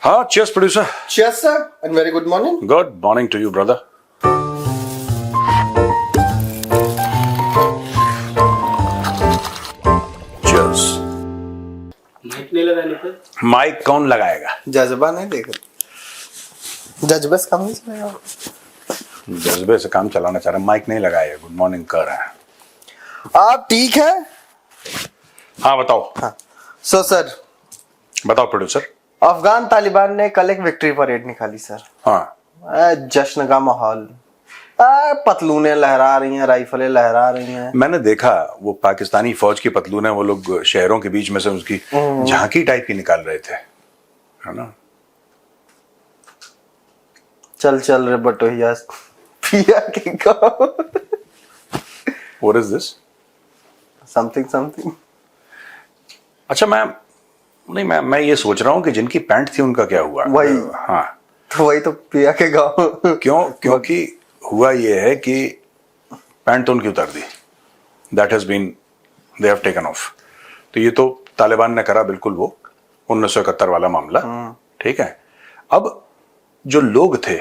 हाँ, cheers, producer. Cheers, sir, and very good morning. Good morning to you, brother. Cheers. Mic नहीं लगाने पर mic कौन लगाएगा? जज्बा नहीं देख जज्बे से काम नहीं चलेगा। जज्बे से काम चलाना चाह रहा है, माइक नहीं लगाएगा, गुड मॉर्निंग कर रहे हैं। आप ठीक है? हाँ बताओ। हाँ। सो सर, बताओ प्रोड्यूसर। अफगान तालिबान ने कल एक विक्ट्री परेड निकाली सर। हाँ। जश्न का माहौल, पतलूने लहरा रही हैं, राइफलें लहरा रही हैं। मैंने देखा वो पाकिस्तानी फौज की पतलून है, वो लोग शहरों के बीच में से उसकी झांकी टाइप की निकाल रहे थे, है ना। चल चल रे बटोहिया पिया के गाँव। What is this? Something something. अच्छा मैं ये सोच रहा हूँ कि जिनकी पैंट थी उनका क्या हुआ? वही। हाँ तो वही तो पिया के गाँव। क्योंकि हुआ ये है कि पैंट तो उनकी उतार दी, that has been, they have taken off. तो ये तो तालिबान ने करा, बिल्कुल वो 1971 वाला मामला, ठीक है। अब जो लोग थे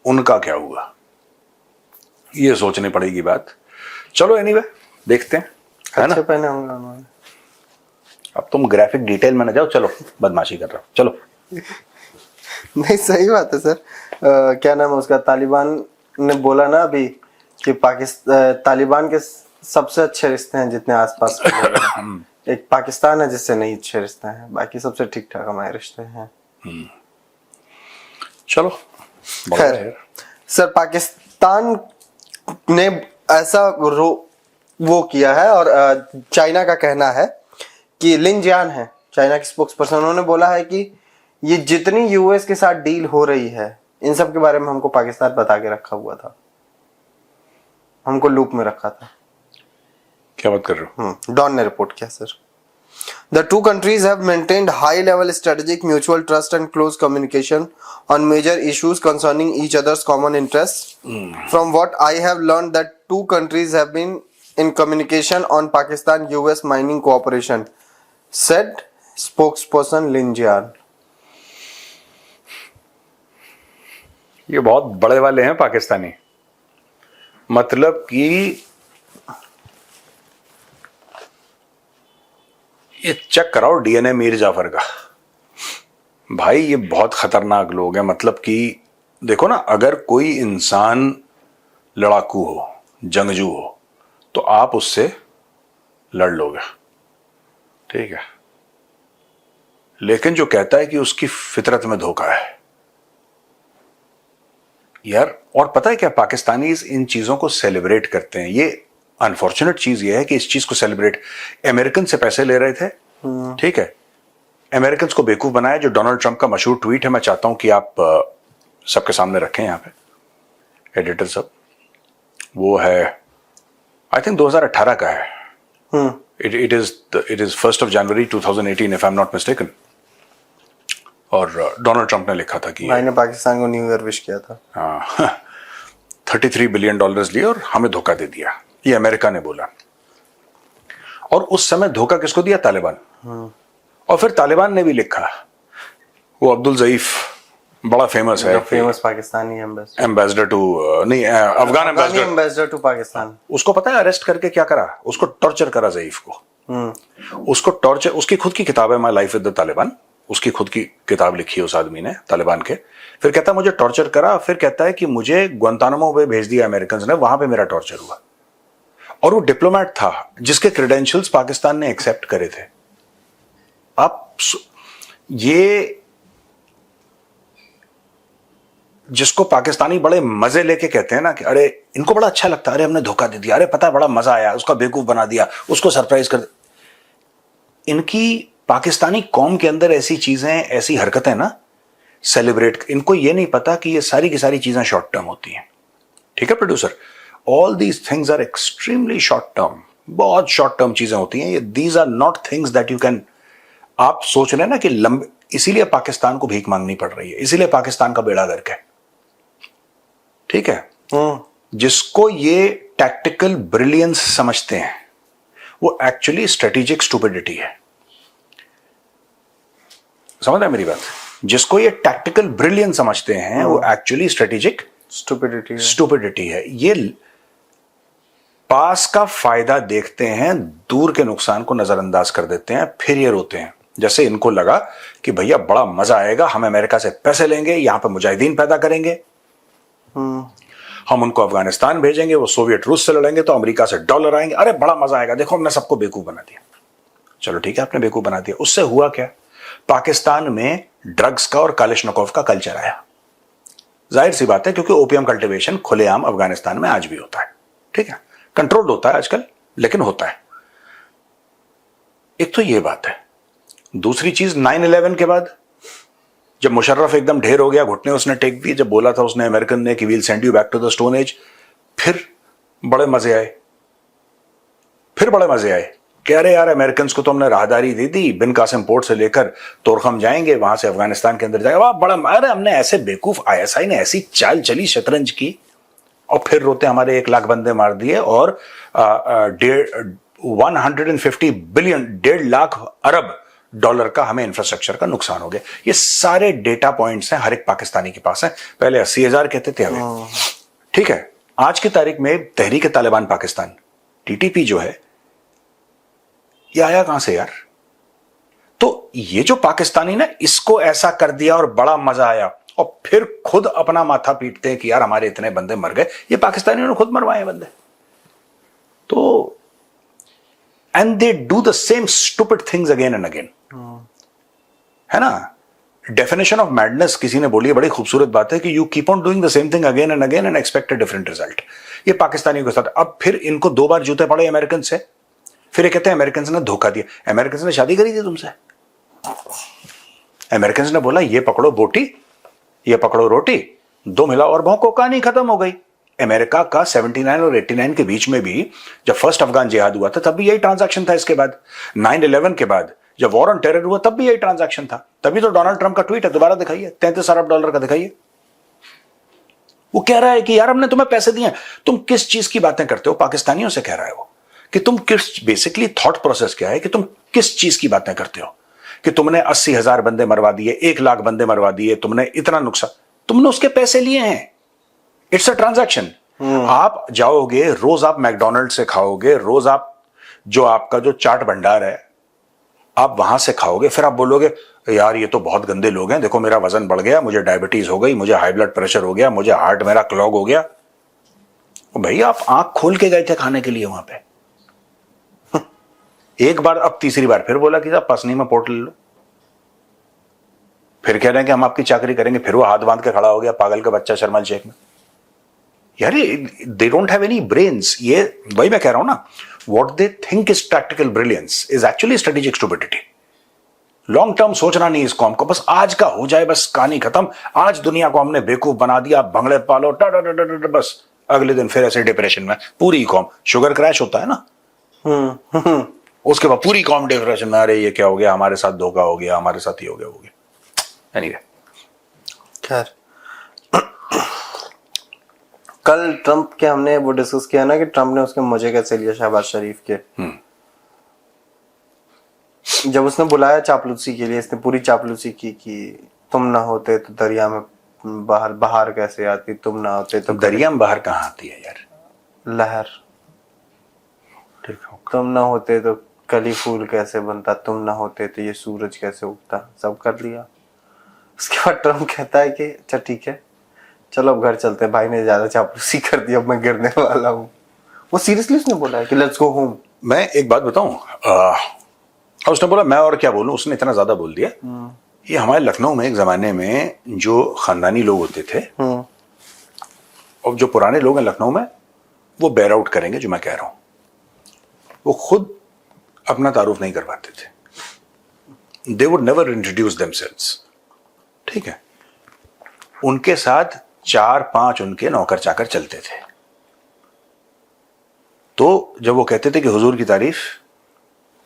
उनका क्या हुआ, ये सोचनी पड़ेगी बात। चलो एनीवे देखते हैं, है ना। अच्छे पहने होंगे उन्होंने। अब तुम ग्राफिक डिटेल में ना जाओ, चलो बदमाशी कर रहा हूं, चलो। नहीं सही बात है सर। क्या नाम है उसका, तालिबान ने बोला ना अभी कि तालिबान के सबसे अच्छे रिश्ते हैं जितने आसपास के लोग हैं। एक पाकिस्तान है जिससे नहीं अच्छे रिश्ते हैं, बाकी सबसे ठीक ठाक हमारे रिश्ते हैं। चलो खैर सर, पाकिस्तान ने ऐसा वो किया है, और चाइना का कहना है कि लिन जियान है चाइना के स्पोक्स पर्सन, उन्होंने बोला है कि ये जितनी यूएस के साथ डील हो रही है इन सब के बारे में हमको पाकिस्तान बता के रखा हुआ था, हमको लूप में रखा था। क्या बात कर रहे हो? डॉन ने रिपोर्ट किया sir. The two countries have maintained high-level strategic mutual trust and close communication on major issues concerning each other's common interests. From what I have learned, that two countries have been in communication on Pakistan-US mining cooperation, said spokesperson Lin Jian. ये बहुत बड़े वाले हैं पाकिस्तानी, मतलब कि ये check कराओ DNA Mir Jafar का। भाई ये बहुत खतरनाक लोग हैं, मतलब कि देखो ना, अगर कोई इंसान लड़ाकू हो, जंगजू हो, तो आप उससे लड़ लोगे, ठीक है। लेकिन जो कहता है कि उसकी फितरत में धोखा है यार, और पता है क्या, पाकिस्तानी इन चीजों को सेलिब्रेट करते हैं। ये अनफॉर्चुनेट चीज ये है कि इस चीज को सेलिब्रेट, अमेरिकन से पैसे ले रहे थे, ठीक है, अमेरिकन को बेवकूफ बनाया। जो डोनाल्ड ट्रंप का मशहूर ट्वीट है, मैं चाहता हूं कि आप सबके सामने रखें यहाँ पे, एडिटर सब। वो है आई थिंक 2018 का है। It is 1 January 2018 if I am not mistaken. और डोनाल्ड ट्रंप ने लिखा था कि भाई ने पाकिस्तान को न्यू ईयर विश किया था। हाँ, $33 बिलियन लिए और हमें धोखा दे दिया, ये अमेरिका ने बोला। और उस समय धोखा किसको दिया? तालिबान। और फिर तालिबान ने भी लिखा, वो अब्दुल ज़ईफ बड़ा फेमस है, फेमस पाकिस्तानी एम्बेसडर टू, नहीं अफगान एम्बेसडर टू पाकिस्तान। उसको पता है अरेस्ट करके क्या करा? उसको टॉर्चर करा ज़ईफ को। उसको टॉर्चर, उसकी खुद की किताब है my life with the Taliban, उसकी खुद की किताब लिखी है उस आदमी ने तालिबान के। फिर कहता है मुझे टॉर्चर करा, फिर कहता है कि मुझे ग्वांतानामो पे भेज दिया अमेरिकन ने, वहां पे मेरा टॉर्चर हुआ। और वो डिप्लोमेट था जिसके क्रेडेंशियल्स पाकिस्तान ने एक्सेप्ट करे थे। आप ये जिसको पाकिस्तानी बड़े मजे लेके कहते हैं ना कि अरे इनको बड़ा अच्छा लगता है, अरे हमने धोखा दे दिया, अरे पता है बड़ा मजा आया, उसका बेवकूफ बना दिया, उसको सरप्राइज कर। इनकी पाकिस्तानी कौम के अंदर ऐसी चीजें, ऐसी हरकतें ना सेलिब्रेट, इनको ये नहीं पता कि ये सारी की सारी चीजें शॉर्ट टर्म होती हैं, ठीक है producer. All these things are extremely short term, बहुत शॉर्ट टर्म चीजें होती हैं ये। These are not things that you can, आप सोच रहे हैं ना कि लंबे, इसीलिए पाकिस्तान को भीख मांगनी पड़ रही है, इसीलिए पाकिस्तान का बेड़ा गर्क है, ठीक है। जिसको ये टैक्टिकल ब्रिलियंस समझते हैं वो एक्चुअली स्ट्रेटेजिक स्टूपिडिटी है। समझ रहे मेरी बात? जिसको ये टैक्टिकल ब्रिलियंस समझते हैं वो एक्चुअली स्ट्रेटेजिक स्टूपिडिटी है। ये पास का फायदा देखते हैं, दूर के नुकसान को नजरअंदाज कर देते हैं, फिर ये रोते हैं। जैसे इनको लगा कि भैया बड़ा मजा आएगा, हम अमेरिका से पैसे लेंगे, यहां पर मुजाहिदीन पैदा करेंगे, हम उनको अफगानिस्तान भेजेंगे, वो सोवियत रूस से लड़ेंगे, तो अमेरिका से डॉलर आएंगे, अरे बड़ा मजा आएगा, देखो हमने सबको बेवकूफ बना दिया। चलो ठीक है, आपने बेवकूफ बना दिया। उससे हुआ क्या? पाकिस्तान में ड्रग्स का और कालिशनकोव का कल्चर आया। जाहिर सी बात है, क्योंकि ओपियम कल्टीवेशन खुलेआम अफगानिस्तान में आज भी होता है। ठीक है, कंट्रोल्ड होता है आजकल, लेकिन होता है। एक तो ये बात है। दूसरी चीज 9/11 के बाद जब मुशर्रफ एकदम ढेर हो गया, घुटने उसने टेक दिए, जब बोला था उसने अमेरिकन ने कि we'll send you back to the stone age, फिर बड़े मजे आए। कि अरे यार अमेरिकन को तो हमने राहदारी दे दी, बिन कासिम पोर्ट से लेकर तोरखम जाएंगे, वहां से अफगानिस्तान के अंदर जाएगा, वाह बड़ा, अरे हमने ऐसे बेवकूफ, ISI ने ऐसी चाल चली शतरंज की, और फिर रोते हमारे 1 लाख बंदे मार दिए और 150 बिलियन, 1.5 लाख अरब डॉलर का हमें इंफ्रास्ट्रक्चर का नुकसान हो गया। ये सारे डेटा पॉइंट्स हैं, हर एक पाकिस्तानी के पास हैं। पहले 80,000 कहते थे, हमें ठीक है। आज की तारीख में तहरीक तालिबान पाकिस्तान, TTP जो है, ये आया कहां से यार? तो ये जो पाकिस्तानी ने इसको ऐसा कर दिया और बड़ा मजा आया, और फिर खुद अपना माथा पीटते हैं कि यार हमारे इतने बंदे मर गए। ये पाकिस्तानियों ने खुद मरवाए बंदे। तो and they do the same stupid things again and again, है ना। डेफिनेशन ऑफ मैडनेस किसी ने बोली है, बड़ी खूबसूरत बात है, कि you keep on doing the same thing again and again and expect a different result. ये पाकिस्तानियों के साथ। अब फिर इनको 2 बार जूते पड़े अमेरिकन से, फिर ये कहते हैं अमेरिकन ने धोखा दिया। अमेरिकन ने शादी करी थी तुमसे? अमेरिकन ने बोला ये पकड़ो बोटी, ये पकड़ो रोटी, 2 मिला और भौंको, कहानी खत्म हो गई। अमेरिका का 79 और 89 के बीच में भी जब फर्स्ट अफगान जिहाद हुआ था, तब भी यही ट्रांजैक्शन था। इसके बाद 9/11 के बाद जब वॉर ऑन टेरर हुआ, तब भी यही ट्रांजैक्शन था। तभी तो डोनाल्ड ट्रंप का ट्वीट है, दोबारा दिखाइए, 33 अरब डॉलर का दिखाइए। वो कह रहा है कि यार हमने तुम्हें पैसे दिए। तुम किस चीज की बातें करते हो? पाकिस्तानियों से कह रहा है वो, कि तुम किस, बेसिकली थॉट प्रोसेस क्या है कि तुम किस चीज की बातें करते हो, कि तुमने 80,000 बंदे मरवा दिए, 1 लाख बंदे मरवा दिए, तुमने इतना नुकसान, तुमने उसके पैसे लिए हैं। It's a transaction. आप जाओगे, रोज आप मैकडोनल्ड से खाओगे, रोज आप जो आपका जो चाट भंडार है आप वहां से खाओगे, फिर आप बोलोगे यार ये तो बहुत गंदे लोग हैं, देखो मेरा वजन बढ़ गया, मुझे डायबिटीज हो गई, मुझे हाई ब्लड प्रेशर हो गया, मुझे हार्ट मेरा क्लॉग हो गया। भैया आप आंख खोल के गए थे खाने के लिए वहां पे। एक बार, अब तीसरी बार फिर बोला कि साहब पसनी में पोर्ट ले लो। फिर कह रहे हैं कि हम आपकी चाकरी करेंगे, फिर वो हाथ बांध के खड़ा हो गया पागल का बच्चा शर्मल शेख में। यार they don't have any brains. ये वही मैं कह रहा हूं ना, what they think is tactical brilliance is actually strategic stupidity. Long term सोचना नहीं इस कौम को, बस आज का हो जाए, बस कहानी खत्म। आज दुनिया को हमने बेवकूफ बना दिया, बंगले पालो, बस अगले दिन फिर ऐसे डिप्रेशन में पूरी कौम। शुगर क्रैश होता है ना, उसके बाद पूरी कौम डिप्रेशन में, अरे ये क्या हो गया, हमारे साथ धोखा हो गया, हमारे साथ ही हो गया। एनीवे, खैर कल ट्रंप के हमने वो डिस्कस किया ना कि ट्रंप ने उसके मजे कैसे लिया शहबाज शरीफ के। जब उसने बुलाया चापलूसी के लिए, इसने पूरी चापलूसी की कि तुम ना होते तो दरिया में बाहर कैसे आती, तुम ना होते तो दरिया में बाहर कहाँ आती है यार लहर, ठीक हो। तुम ना होते तो कली फूल कैसे बनता, तुम ना होते तो ये सूरज कैसे उगता, सब कर लिया। उसके बाद ट्रंप कहता है कि अच्छा ठीक है चलो अब घर चलते हैं, भाई ने ज्यादा चापलूसी कर दी, अब मैं गिरने वाला हूँ। वो सीरियसली उसने बोला है कि लेट्स गो होम। मैं एक बात बताऊं, उसने बोला मैं और क्या बोलूं, उसने इतना ज्यादा बोल दिया। ये हमारे लखनऊ में एक जमाने में जो खानदानी लोग होते थे, और जो पुराने लोग हैं लखनऊ में, वो बेयर आउट करेंगे जो मैं कह रहा हूं। वो खुद अपना तारुफ नहीं करवाते थे, they would never introduce themselves. ठीक है, उनके साथ 4-5 उनके नौकर चाकर चलते थे। तो जब वो कहते थे कि हुजूर की तारीफ,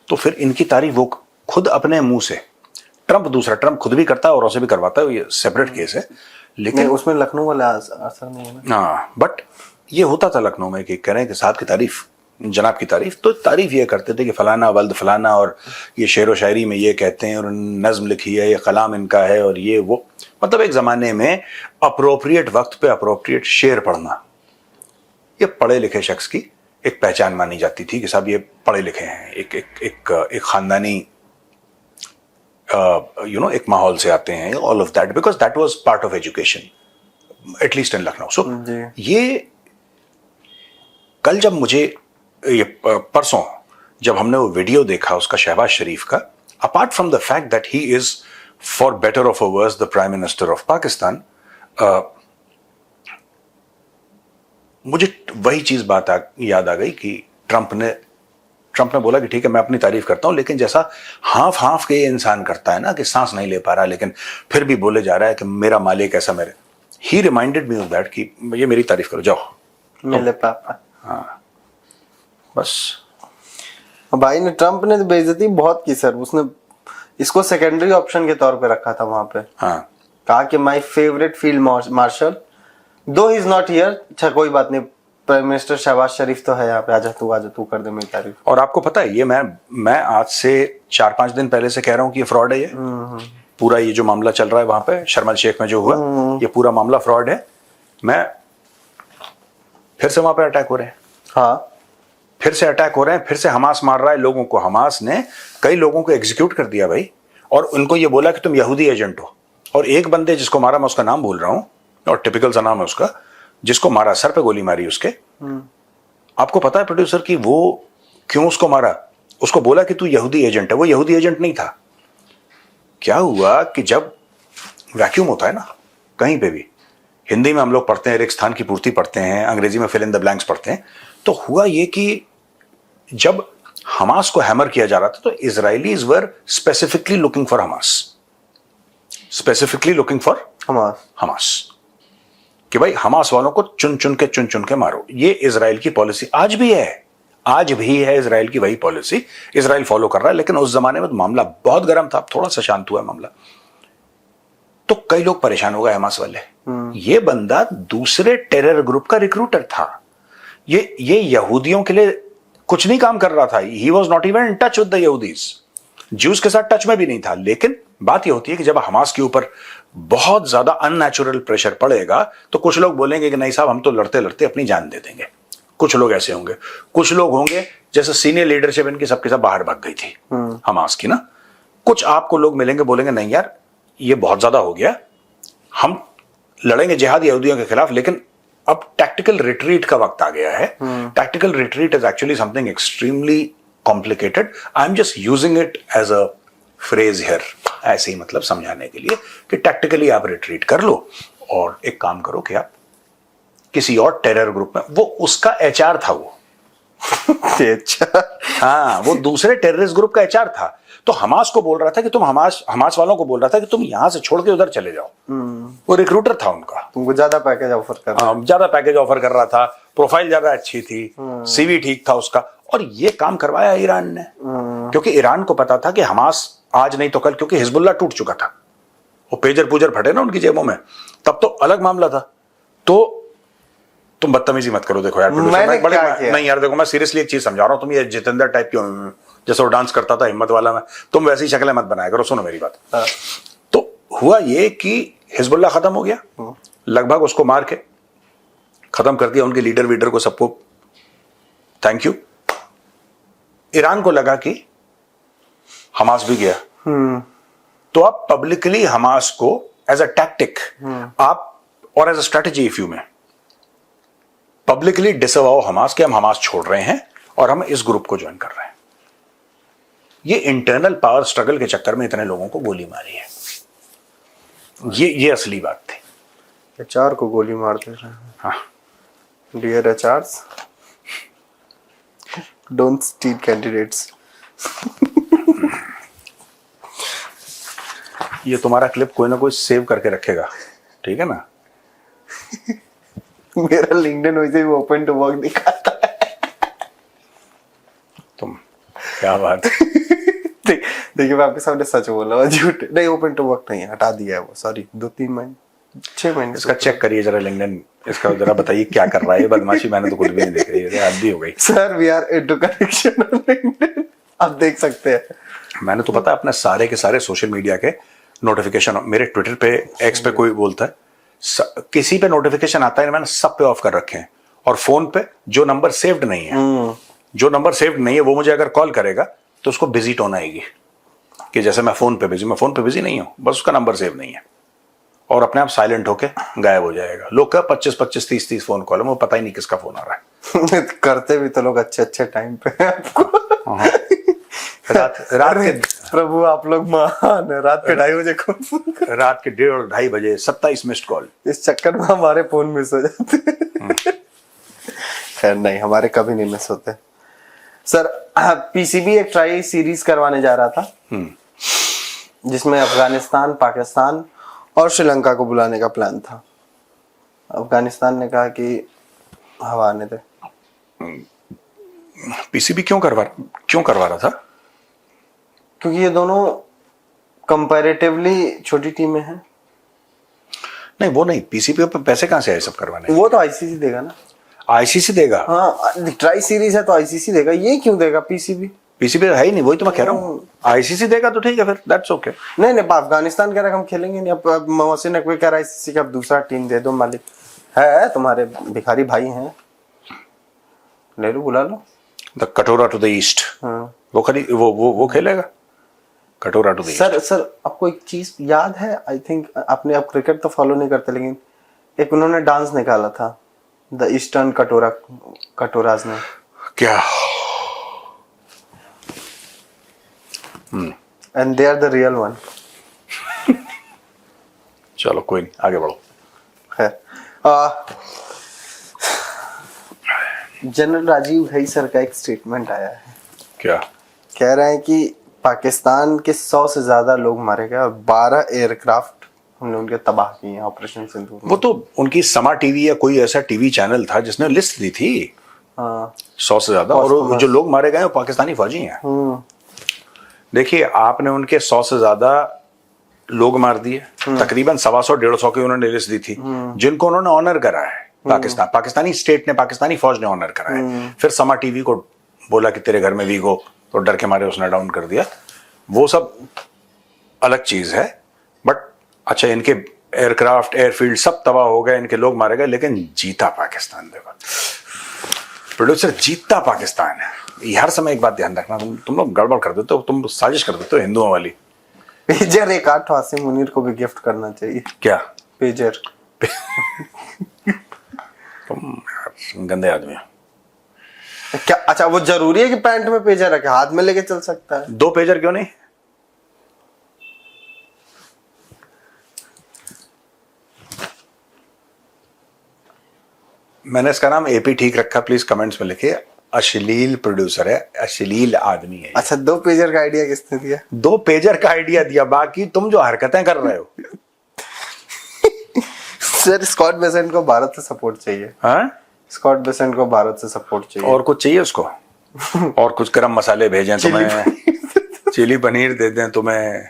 तो फिर इनकी तारीफ वो खुद अपने मुंह से, ट्रंप दूसरा, ट्रंप खुद भी करता है और उसे भी करवाता है, ये सेपरेट केस है, लेकिन उसमें लखनऊ वाला असर नहीं है ना। हाँ, बट ये होता था लखनऊ में कि कह रहे हैं कि साहब की तारीफ जनाब की तारीफ, तो तारीफ ये करते थे कि फलाना वल्द फलाना, और ये शेर व शायरी में ये कहते हैं, और नज्म लिखी है, ये कलाम इनका है, और ये वो। मतलब एक ज़माने में अप्रोप्रिएट वक्त पे अप्रोप्रिएट शेर पढ़ना, ये पढ़े लिखे शख्स की एक पहचान मानी जाती थी कि साहब ये पढ़े लिखे हैं, एक ख़ानदानी एक माहौल से आते हैं, all of that, because that was part of education at least in Lucknow. So ये कल जब मुझे ये परसों जब हमने वो वीडियो देखा उसका, शहबाज शरीफ का, apart from the fact that he is for better off और worse the prime minister of Pakistan, मुझे वही चीज याद आ गई कि ट्रंप ने बोला कि ठीक है मैं अपनी तारीफ करता हूं, लेकिन जैसा हाफ के ये इंसान करता है ना कि सांस नहीं ले पा रहा लेकिन फिर भी बोले जा रहा है कि मेरा मालिक ऐसा मेरे, ही रिमाइंडेड मी ऑफ दैट कि ये मेरी तारीफ करो, जाओ मेरे पापा। हाँ बस। भाई ने, ट्रंप ने तो बेइज्जती बहुत की सर, उसने इसको सेकेंडरी ऑप्शन के तौर पे रखा था वहां पे। हाँ, कहा कि माय फेवरेट फील्ड मार्शल दो ही इज नॉट हियर, अच्छा कोई बात नहीं, प्राइम मिनिस्टर शहबाज शरीफ तो है यहाँ पे, आजा तू कर दे मेरी तारीफ। और आपको पता है ये मैं आज से 4-5 दिन पहले से कह रहा हूँ कि ये फ्रॉड है, ये पूरा ये जो मामला चल रहा है वहां पे शर्मल शेख में जो हुआ, ये पूरा मामला फ्रॉड है। मैं फिर से वहां पे अटैक हो रहे हैं, हाँ फिर से अटैक हो रहे हैं, फिर से हमास मार रहा है लोगों को। हमास ने कई लोगों को एग्जीक्यूट कर दिया भाई, और उनको ये बोला कि तुम यहूदी एजेंट हो। और एक बंदे जिसको मारा, मैं उसका नाम भूल रहा हूं, और टिपिकल सा नाम है उसका, जिसको मारा, सर पे गोली मारी उसके। आपको पता है प्रोड्यूसर की वो क्यों उसको मारा? उसको बोला कि तू यहूदी एजेंट है, वो यहूदी एजेंट नहीं था। क्या हुआ कि जब वैक्यूम होता है ना कहीं पे भी, हिंदी में हम लोग पढ़ते हैं रिक्त स्थान की पूर्ति पढ़ते हैं, अंग्रेजी में फिल इन द ब्लैंक्स पढ़ते हैं, तो हुआ ये कि जब हमास को हैमर किया जा रहा था तो Israelis were specifically looking for Hamas, कि भाई हमास वालों को चुन चुन के मारो। ये इजराइल की पॉलिसी आज भी है इजराइल की वही पॉलिसी इजराइल फॉलो कर रहा है। लेकिन उस जमाने में तो मामला बहुत गर्म था, थोड़ा सा शांत हुआ मामला, तो कई लोग परेशान हो गए हमास वाले। ये बंदा दूसरे टेरर ग्रुप का रिक्रूटर था, ये यहूदियों के लिए कुछ नहीं काम कर रहा था। He was not even in touch with the यहूदीज, ज्यूज के साथ टच में भी नहीं था। लेकिन बात यह होती है कि जब हमास के ऊपर बहुत ज्यादा अननेचुरल प्रेशर पड़ेगा तो कुछ लोग बोलेंगे कि नहीं साहब हम तो लड़ते लड़ते अपनी जान दे देंगे। कुछ लोग ऐसे होंगे, कुछ लोग होंगे जैसे सीनियर लीडरशिप इनकी सबके सब बाहर भाग गई थी हमास की ना। कुछ आपको लोग मिलेंगे, बोलेंगे नहीं यार ये बहुत ज्यादा हो गया, हम लड़ेंगे जिहाद यहूदियों के खिलाफ, लेकिन अब टैक्टिकल रिट्रीट का वक्त आ गया है। Tactical retreat is actually something extremely complicated. I am just using it as a phrase here, ऐसे ही मतलब समझाने के लिए कि टैक्टिकली आप रिट्रीट कर लो और एक काम करो कि आप किसी और टेरर ग्रुप में, वो उसका एचआर था वो हाँ, वो दूसरे टेररिस्ट ग्रुप का एचआर था। तो हमास को बोल रहा था कि तुम हमास वालों को बोल रहा था कि तुम यहां से छोड़ के उधर चले जाओ। वो रिक्रूटर था उनका, तुमको ज्यादा पैकेज ऑफर कर रहा था, प्रोफाइल ज्यादा अच्छी थी, सीवी ठीक था उसका, और ये काम करवाया ईरान ने। क्योंकि ईरान को पता था कि हमास आज नहीं तो कल, क्योंकि हिजबुल्लाह टूट चुका था, वो पेजर पूजर फटे ना उनकी जेबों में, तब तो अलग मामला था। तो तुम बदतमीजी मत करो, देखो यार नहीं यार, देखो मैं सीरियसली एक चीज समझा रहा हूं, तुम ये जितेंद्र टाइप क्यों, जैसे वो डांस करता था हिम्मत वाला में, तुम वैसी शक्लें मत बनाया करो। सुनो मेरी बात। तो हुआ ये कि हिजबुल्लाह खत्म हो गया, लगभग उसको मार के खत्म कर दिया, उनके लीडर वीडर को सबको थैंक यू। ईरान को लगा कि हमास भी गया, तो आप पब्लिकली हमास को एज अ टैक्टिक आप, और as a strategy if you में, पब्लिकली डिसअवाओ हमास के, हम हमास छोड़ रहे हैं और हम इस ग्रुप को ज्वाइन कर रहे हैं। ये इंटरनल पावर स्ट्रगल के चक्कर में इतने लोगों को गोली मारी है, ये असली बात थी। एचआर को गोली मार दे रहे हैं। हाँ, डियर एचआरस, डोंट स्टील कैंडिडेट्स। ये तुम्हारा क्लिप कोई ना कोई सेव करके रखेगा, ठीक है ना? मेरा लिंक्डइन वैसे भी ओपन टू वर्क दिखाता है। तुम क्या बात देखिए मैं आपके सामने सच बोल रहा हूँ, झूठ नहीं। ओपन टू वर्क नहीं है, हटा दिया है वो, सॉरी 2-3 महीने 6 महीने इसका चेक करिए जरा लिंक्डइन, इसका जरा बताइए क्या कर रहा है ये बदमाशी, मैंने तो कुछ भी नहीं देख रही है, हद ही हो गई। Sir we are into connection on LinkedIn, आप देख सकते हैं। मैंने तो पता है अपने सारे के सारे सोशल मीडिया के नोटिफिकेशन, मेरे ट्विटर पे, एक्स पे कोई बोलता है, किसी पे नोटिफिकेशन आता है मैंने सब पे ऑफ कर रखे हैं। और फोन पे जो नंबर सेव्ड नहीं है, जो नंबर सेव्ड नहीं है वो मुझे अगर कॉल करेगा तो उसको बिजी टोन आएगी कि जैसे मैं फोन पे बिजी नहीं हूं, बस उसका नंबर सेव नहीं है, और अपने आप साइलेंट होके गायब हो जाएगा। लोग क्या 25-25, 30-30 फोन कॉल है, वो पता ही नहीं किसका फोन आ रहा है। करते भी तो लोग अच्छे अच्छे टाइम पे आपको। रात के प्रभु आप लोग महान है, रात के 2:30 बजे कौन फोन कर, रात के 1:30 और 2:30 बजे 27 मिस्ड कॉल। इस चक्कर में हमारे फोन मिस हो जाते हैं। खैर नहीं, हमारे कभी नहीं मिस होते। सर पीसीबी एक ट्राई सीरीज करवाने जा रहा था जिसमें अफगानिस्तान, पाकिस्तान और श्रीलंका को बुलाने का प्लान था। अफगानिस्तान ने कहा कि हवा आने दे। पीसीबी क्यों करवा रहा था? क्योंकि ये दोनों कंपैरेटिवली छोटी टीमें हैं। नहीं वो नहीं, पीसीबी पे पैसे कहां से आए सब करवाने? वो तो आईसीसी देगा ना। आईसीसी देगा? हाँ, ट्राई सीरीज है तो आईसीसी देगा, ये क्यों देगा पीसीबी? पीसीबी है ही नहीं, वही तो मैं कह रहा हूँ। आईसीसी देगा तो ठीक है, फिर दैट्स ओके। नहीं नहीं, अफगानिस्तान कह रहा है हम खेलेंगे नहीं। अब मोहसिन नकवी कह रहा है आईसीसी का अब दूसरा टीम दे दो, मालिक है तुम्हारे भिखारी भाई हैं, ले लो, बुला लो। द कटोरा टू द ईस्ट, हाँ। वो खेलेगा कटोरा टू द ईस्ट। सर आपको एक चीज याद है, आई थिंक आपने, आप क्रिकेट तो फॉलो नहीं करते, लेकिन एक उन्होंने डांस निकाला था द ईस्टर्न कटोराज ने। क्या? And they are the real one. चलो कोई नहीं, आगे बढ़ो। खैर, जनरल राजीव भाई सर का एक स्टेटमेंट आया है। क्या कह रहे हैं कि पाकिस्तान के 100 से ज्यादा लोग मारे गए और 12 एयरक्राफ्ट हमने उनके तबाह किए हैं ऑपरेशन सिंदूर में। वो तो उनकी समा टीवी या कोई ऐसा टीवी चैनल था जिसने लिस्ट दी थी। हाँ। 100 से ज्यादा, और जो लोग मारे गए वो पाकिस्तानी फौजी हैं। देखिए आपने उनके 100 से ज्यादा लोग मार दिए, तकरीबन 125-150 की उन्होंने लिस्ट दी थी जिनको उन्होंने ऑनर करा है। पाकिस्तानी स्टेट ने, पाकिस्तानी फौज ने ऑनर करा है। फिर समा टीवी को बोला कि तेरे घर में वीक हो, तो डर के मारे उसने डाउन कर दिया। वो सब अलग चीज है। बट अच्छा, इनके एयरक्राफ्ट, एयरफील्ड सब तबाह हो गए, इनके लोग मारे गए, लेकिन जीता पाकिस्तान। देखो प्रोड्यूसर, जीता पाकिस्तान है। ये हर समय एक बात ध्यान रखना, तुम लोग गड़बड़ कर देते हो, तुम साजिश कर देते हो हिंदुओं वाली। पेजर एक 8 वासिम मुनीर को भी गिफ्ट करना चाहिए। क्या पेजर? तुम गंदे आदमी हो। क्या? अच्छा, वो जरूरी है कि पैंट में पेजर रखे, हाथ में लेके चल सकता है? 2 पेजर क्यों नहीं? मैंने इसका नाम एपी ठीक रखा, प्लीज कमेंट्स में लिखिए। अश्लील प्रोड्यूसर है, अश्लील आदमी है। अच्छा, 2 पेजर का आइडिया किसने दिया? 2 पेजर का आइडिया दिया, बाकी तुम जो हरकतें कर रहे हो। सर स्कॉट बेसेंट को भारत से सपोर्ट चाहिए। हाँ? स्कॉट बेसेंट को भारत से सपोर्ट चाहिए। और कुछ चाहिए उसको? और कुछ गरम मसाले भेजें तुम्हें, चिली पनीर दे दें तुम्हें?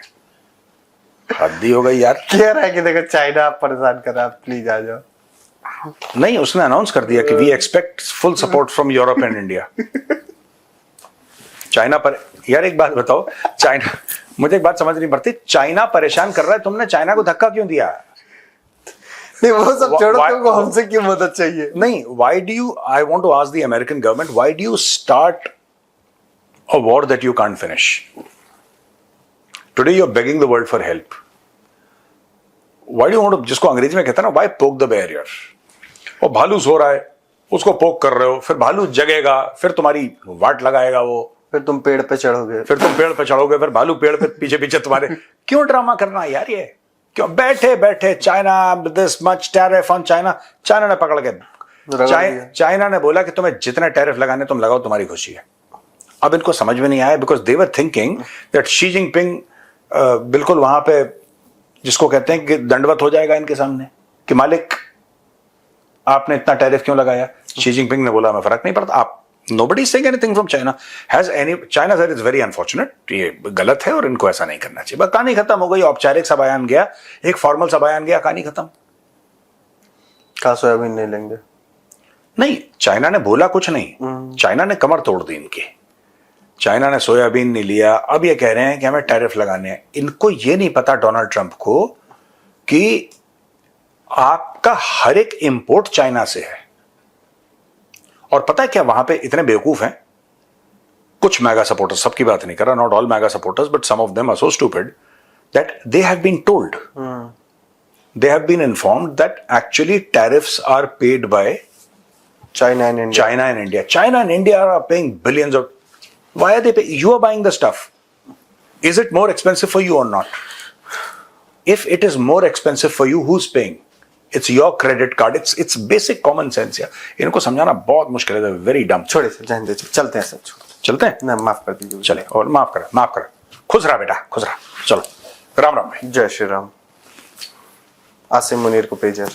हद्दी हो गई यार। कह रहा है कि देखो चाइना आप परेशान कर रहा है, प्लीज आ जाओ। नहीं, उसने अनाउंस कर दिया कि we expect full support from Europe and India. China पर, यार एक बात बताओ, चाइना, मुझे एक बात समझ नहीं पड़ती, चाइना परेशान कर रहा है, तुमने चाइना को धक्का क्यों दिया? नहीं वो सब छोड़ो, तुमको हमसे क्यों मदद चाहिए? नहीं, why do you, I want to ask the American government, why do you start a war that you can't finish? Today you're begging the world for help. Why do you want to, जिसको अंग्रेजी में कहते हैं ना, why poke the bear here? वो भालू सो रहा है, उसको पोक कर रहे हो, फिर भालू जगेगा, फिर तुम्हारी वाट लगाएगा वो, फिर तुम पेड़ पे चढ़ोगे, फिर भालू पेड़ पे पीछे पीछे तुम्हारे। क्यों ड्रामा करना यार? ये क्यों बैठे बैठे China this much tariff on China, China ने पकड़ के, चाइना ने बोला कि तुम्हें जितने टैरिफ लगाने तुम लगाओ, तुम्हारी खुशी है। अब इनको समझ में नहीं आया, because they were thinking that Xi Jinping बिल्कुल वहां पे, जिसको कहते हैं कि दंडवत हो जाएगा इनके सामने कि मालिक आपने इतना टैरिफ क्यों लगाया। शी जिनपिंग ने बोला हमें फर्क नहीं पड़ता, आप, nobody is saying anything from China has any, China sir is very unfortunate, ये गलत है और इनको ऐसा नहीं करना चाहिए। बस कहानी खत्म हो गई, औपचारिक सा बयान गया, एक फॉर्मल सा बयान गया, कहानी खत्म। का सोयाबीन नहीं लेंगे। नहीं, चाइना ने बोला कुछ नहीं, चाइना ने कमर तोड़ दी इनकी। चाइना ने सोयाबीन नहीं लिया, अब ये कह रहे हैं कि हमें टैरिफ लगाने हैं। इनको ये नहीं पता डोनाल्ड ट्रंप को कि आपका हर एक इंपोर्ट चाइना से है। और पता है क्या, वहां पे इतने बेवकूफ हैं कुछ मैगा सपोर्टर्स, सबकी बात नहीं कर रहा, not all MAGA supporters, but some of them are so stupid that they have been told, they have been informed that actually tariffs are paid by China and India. China and India. China and India are paying billions of. Why are they paying? You are buying the stuff. Is it more expensive for you or not? If it is more expensive for you, who's paying? It's your credit card. It's basic common sense यार. इनको समझाना बहुत मुश्किल है. Very dumb. छोड़िए sir, जाने दीजिए, चलते हैं सर, चलते हैं. ना माफ कर दीजिए। चले, और माफ करा. खुश रहा बेटा, खुश रहा. चलो, राम राम भाई. जय श्री राम। आसिम मुनीर को पेजर।